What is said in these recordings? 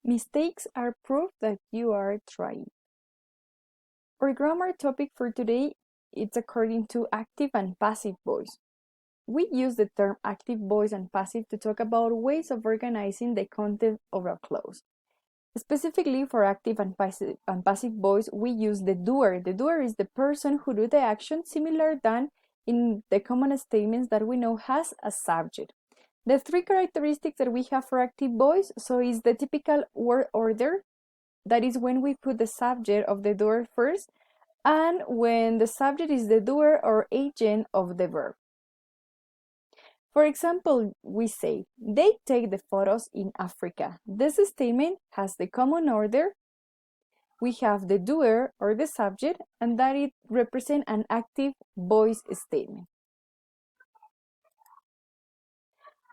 Mistakes are proof that you are trying. Our grammar topic for today is according to active and passive voice. We use the term active voice and passive to talk about ways of organizing the content of a clause. Specifically for active and passive voice, we use the doer. The doer is the person who do the action, similar than in the common statements that we know has a subject. The three characteristics that we have for active voice, so is the typical word order, that is when we put the subject of the doer first, and when the subject is the doer or agent of the verb. For example, we say, they take the photos in Africa. This statement has the common order. We have the doer or the subject, and that it represents an active voice statement.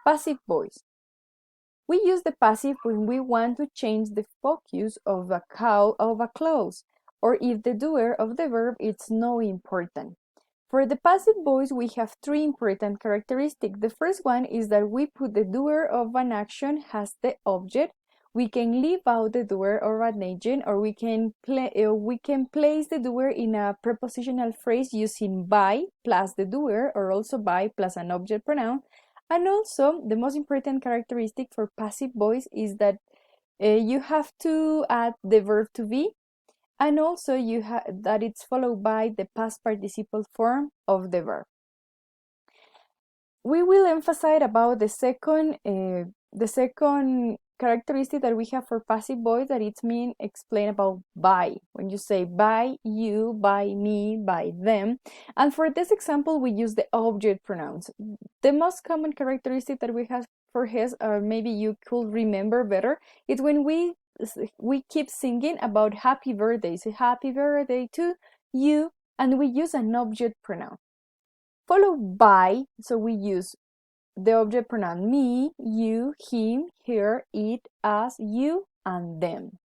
Passive voice. We use the passive when we want to change the focus of a clause, or if the doer of the verb is not important. For the passive voice, we have three important characteristics. The first one is that we put the doer of an action as the object. We can leave out the doer or an agent, or we can place the doer in a prepositional phrase using by plus the doer, or also by plus an object pronoun. And also, the most important characteristic for passive voice is that you have to add the verb to be, and also that it's followed by the past participle form of the verb. We will emphasize about the second characteristic that we have for passive voice, that it's mean explain about by. When you say by you, by me, by them. And for this example, we use the object pronouns. The most common characteristic that we have for his, or maybe you could remember better, is when we keep singing about happy birthday. So happy birthday to you, and we use an object pronoun. Followed by, so we use the object pronoun me, you, him, her, it, us, you, and them.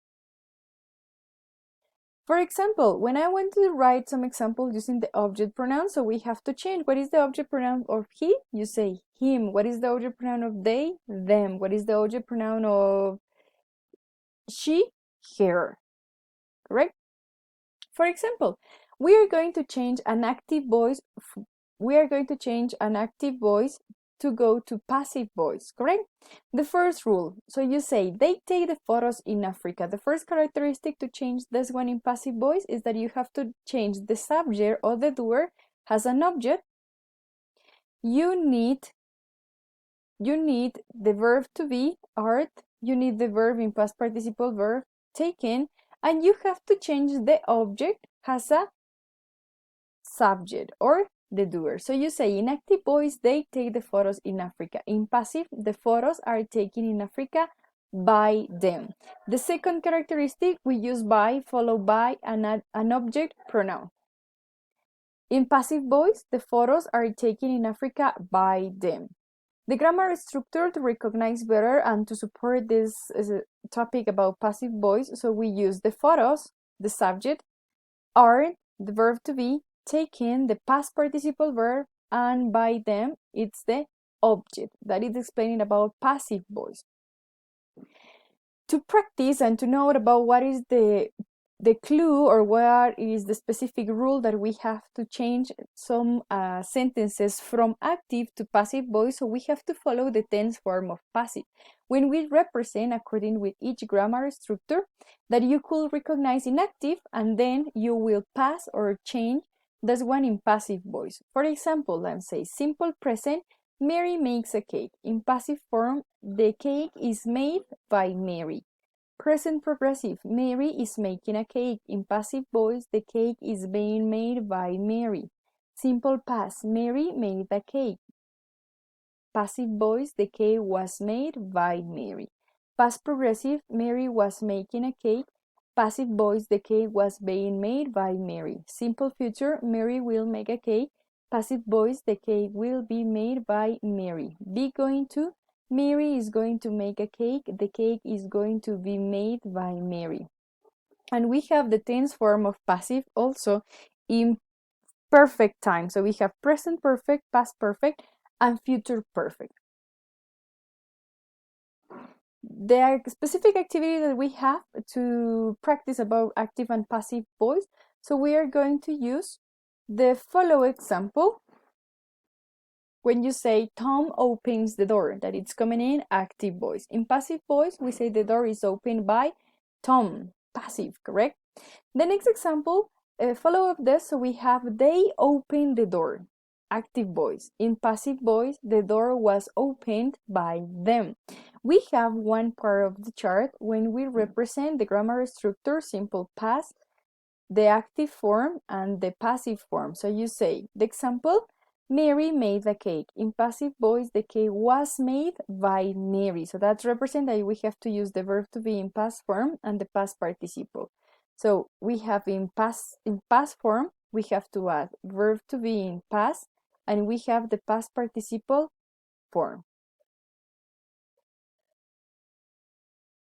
For example, when I want to write some examples using the object pronoun, so we have to change. What is the object pronoun of he? You say him. What is the object pronoun of they? Them. What is the object pronoun of she? Her. Correct? For example, we are going to change an active voice. We are going to change an active voice to go to passive voice, correct? The first rule, so you say they take the photos in Africa. The first characteristic to change this one in passive voice is that you have to change the subject or the doer as an object. You need the verb to be art, you need the verb in past participle verb taken, and you have to change the object as a subject or the doer. So you say in active voice, they take the photos in Africa. In passive, the photos are taken in Africa by them. The second characteristic, we use by followed by an object pronoun. In passive voice, the photos are taken in Africa by them. The grammar structure to recognize better and to support this topic about passive voice, so we use the photos, the subject, are, the verb to be, taken, the past participle verb, and by them, it's the object. That is explaining about passive voice. To practice and to know about what is the clue or what is the specific rule that we have to change some sentences from active to passive voice, so we have to follow the tense form of passive. When we represent according with each grammar structure that you could recognize in active, and then you will pass or change this one in passive voice. For example, let's say simple present, Mary makes a cake. In passive form, the cake is made by Mary. Present progressive, Mary is making a cake. In passive voice, the cake is being made by Mary. Simple past, Mary made a cake. Passive voice, the cake was made by Mary. Past progressive, Mary was making a cake. Passive voice, the cake was being made by Mary. Simple future, Mary will make a cake. Passive voice, the cake will be made by Mary. Be going to, Mary is going to make a cake. The cake is going to be made by Mary. And we have the tense form of passive also in perfect time. So we have present perfect, past perfect, and future perfect. the specific activity that we have to practice about active and passive voice. So we are going to use the follow example. When you say Tom opens the door, that it's coming in active voice. In passive voice, we say the door is opened by Tom, passive, correct? The next example, follow up this, so we have they opened the door, active voice. In passive voice, the door was opened by them. We have one part of the chart when we represent the grammar structure, simple past, the active form, and the passive form. So you say, the example, Mary made the cake. In passive voice, the cake was made by Mary. So that's represent that we have to use the verb to be in past form and the past participle. So we have in past form, we have to add verb to be in past, and we have the past participle form.